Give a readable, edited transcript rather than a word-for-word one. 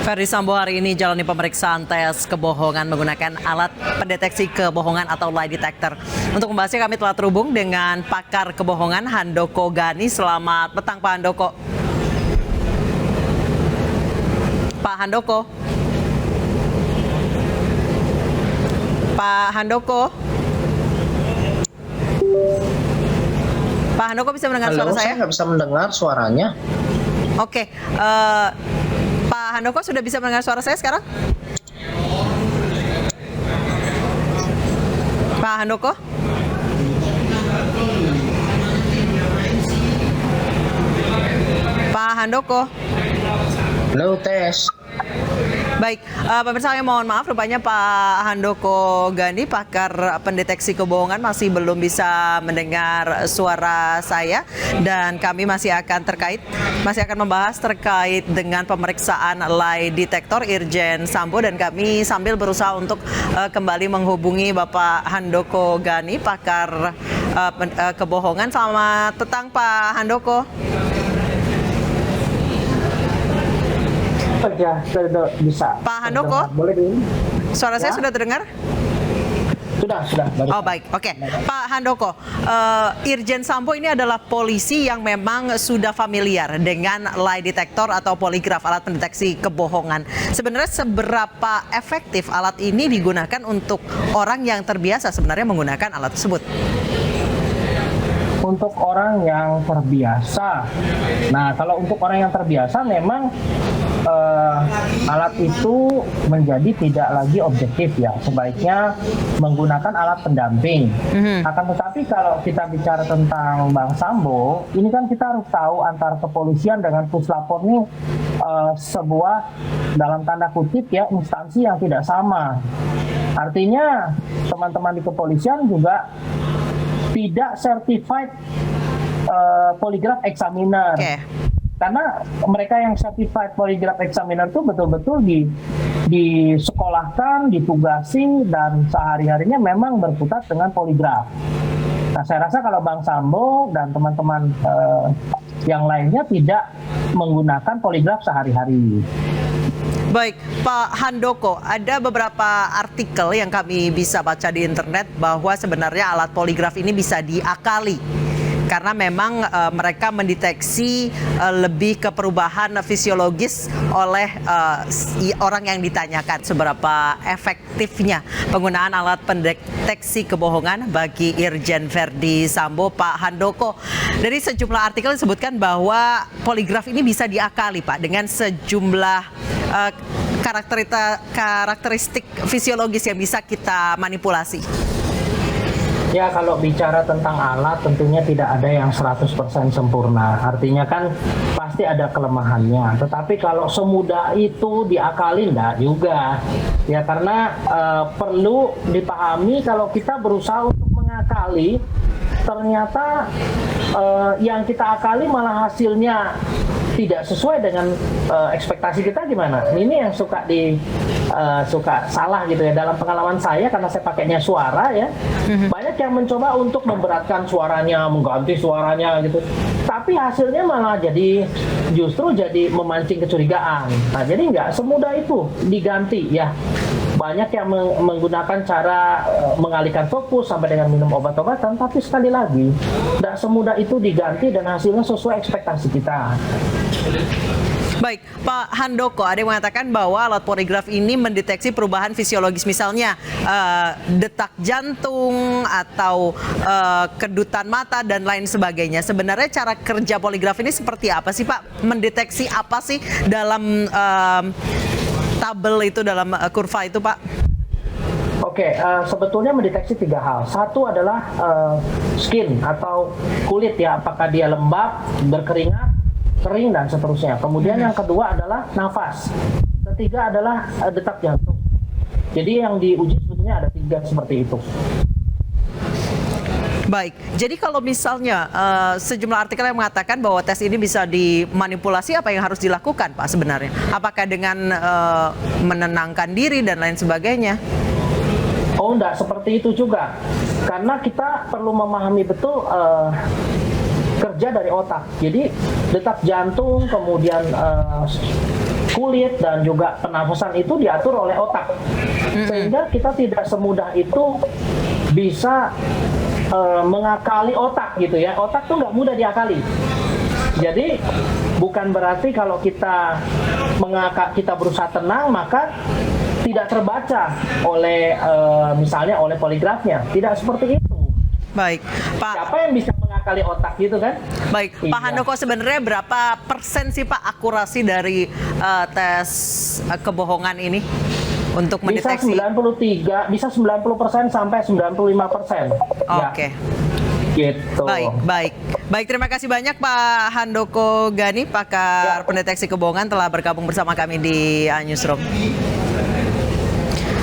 Ferdy Sambo hari ini jalani pemeriksaan tes kebohongan menggunakan alat pendeteksi kebohongan atau lie detector. Untuk membahasnya kami telah terhubung dengan pakar kebohongan Handoko Gani. Selamat petang Pak Handoko. Pak Handoko. Pak Handoko. Pak Handoko bisa mendengar suara saya? Saya nggak bisa mendengar suaranya. Oke, Pak Handoko sudah bisa mendengar suara saya sekarang? Pak Handoko? Pak Handoko? Halo, tes. Baik, pemirsa kami mohon maaf, rupanya Pak Handoko Gani, pakar pendeteksi kebohongan, masih belum bisa mendengar suara saya, dan kami masih akan membahas terkait dengan pemeriksaan lie detector Irjen Sambo, dan kami sambil berusaha untuk kembali menghubungi Bapak Handoko Gani, pakar kebohongan. Selamat petang Pak Handoko. Ya, sudah bisa. Pak Handoko, boleh dulu. Suara saya sudah terdengar? Sudah. Oh baik, oke. Pak Handoko, Irjen Sambo ini adalah polisi yang memang sudah familiar dengan lie detector atau poligraf, alat pendeteksi kebohongan. Sebenarnya seberapa efektif alat ini digunakan untuk orang yang terbiasa sebenarnya menggunakan alat tersebut? Untuk orang yang terbiasa. Nah, kalau untuk orang yang terbiasa memang alat itu menjadi tidak lagi objektif ya. Sebaiknya menggunakan alat pendamping. Akan tetapi kalau kita bicara tentang Bang Sambo, ini kan kita harus tahu antara kepolisian dengan puslapor ini sebuah dalam tanda kutip ya instansi yang tidak sama. Artinya teman-teman di kepolisian juga tidak certified polygraph examiner. Okay. Karena mereka yang certified polygraph examiner itu betul-betul disekolahkan, ditugasi, dan sehari-harinya memang berkutat dengan poligraf. Nah, saya rasa kalau Bang Sambo dan teman-teman yang lainnya tidak menggunakan poligraf sehari-hari. Baik, Pak Handoko, ada beberapa artikel yang kami bisa baca di internet bahwa sebenarnya alat poligraf ini bisa diakali karena memang mereka mendeteksi lebih ke perubahan fisiologis oleh orang yang ditanyakan. Seberapa efektifnya penggunaan alat pendeteksi kebohongan bagi Irjen Ferdy Sambo, Pak Handoko? Dari sejumlah artikel disebutkan bahwa poligraf ini bisa diakali, Pak, dengan sejumlah karakteristik fisiologis yang bisa kita manipulasi. Ya, kalau bicara tentang alat tentunya tidak ada yang 100% sempurna. Artinya kan pasti ada kelemahannya. Tetapi kalau semudah itu diakali enggak juga. Ya, karena perlu dipahami kalau kita berusaha untuk mengakali, ternyata yang kita akali malah hasilnya tidak sesuai dengan ekspektasi kita, gimana? Ini yang suka salah gitu ya. Dalam pengalaman saya, karena saya pakainya suara ya, banyak yang mencoba untuk memberatkan suaranya, mengganti suaranya gitu. Tapi hasilnya malah justru jadi memancing kecurigaan. Nah, jadi nggak semudah itu diganti ya. Banyak yang menggunakan cara mengalihkan fokus sampai dengan minum obat-obatan, tapi sekali lagi tidak semudah itu diganti dan hasilnya sesuai ekspektasi kita. Baik, Pak Handoko, ada yang mengatakan bahwa alat poligraf ini mendeteksi perubahan fisiologis, misalnya detak jantung atau kedutan mata dan lain sebagainya. Sebenarnya cara kerja poligraf ini seperti apa sih, Pak? Mendeteksi apa sih dalam tabel itu, dalam kurva itu, Pak? Oke, sebetulnya mendeteksi 3 hal. Satu adalah skin atau kulit ya, apakah dia lembab, berkeringat, kering, dan seterusnya. Kemudian yang kedua adalah nafas. Ketiga adalah detak jantung. Jadi yang diuji sebetulnya ada 3 seperti itu. Baik, jadi kalau misalnya sejumlah artikel yang mengatakan bahwa tes ini bisa dimanipulasi, apa yang harus dilakukan, Pak, sebenarnya? Apakah dengan menenangkan diri dan lain sebagainya? Oh, enggak seperti itu juga. Karena kita perlu memahami betul kerja dari otak. Jadi detak jantung, kemudian kulit dan juga pernafasan itu diatur oleh otak. Sehingga kita tidak semudah itu bisa mengakali otak gitu ya. Otak tuh nggak mudah diakali. Jadi bukan berarti kalau kita berusaha tenang maka tidak terbaca oleh misalnya oleh poligrafnya. Tidak seperti itu. Baik, Pak. Siapa yang bisa mengakali otak gitu kan? Baik, Pak Handoko, sebenarnya berapa persen sih Pak akurasi dari tes kebohongan ini untuk Bisa mendeteksi? 93, bisa 90% sampai 95%. Oke. Ya, gitu. Baik, terima kasih banyak Pak Handoko Gani, pakar pendeteksi kebohongan telah bergabung bersama kami di Newsroom.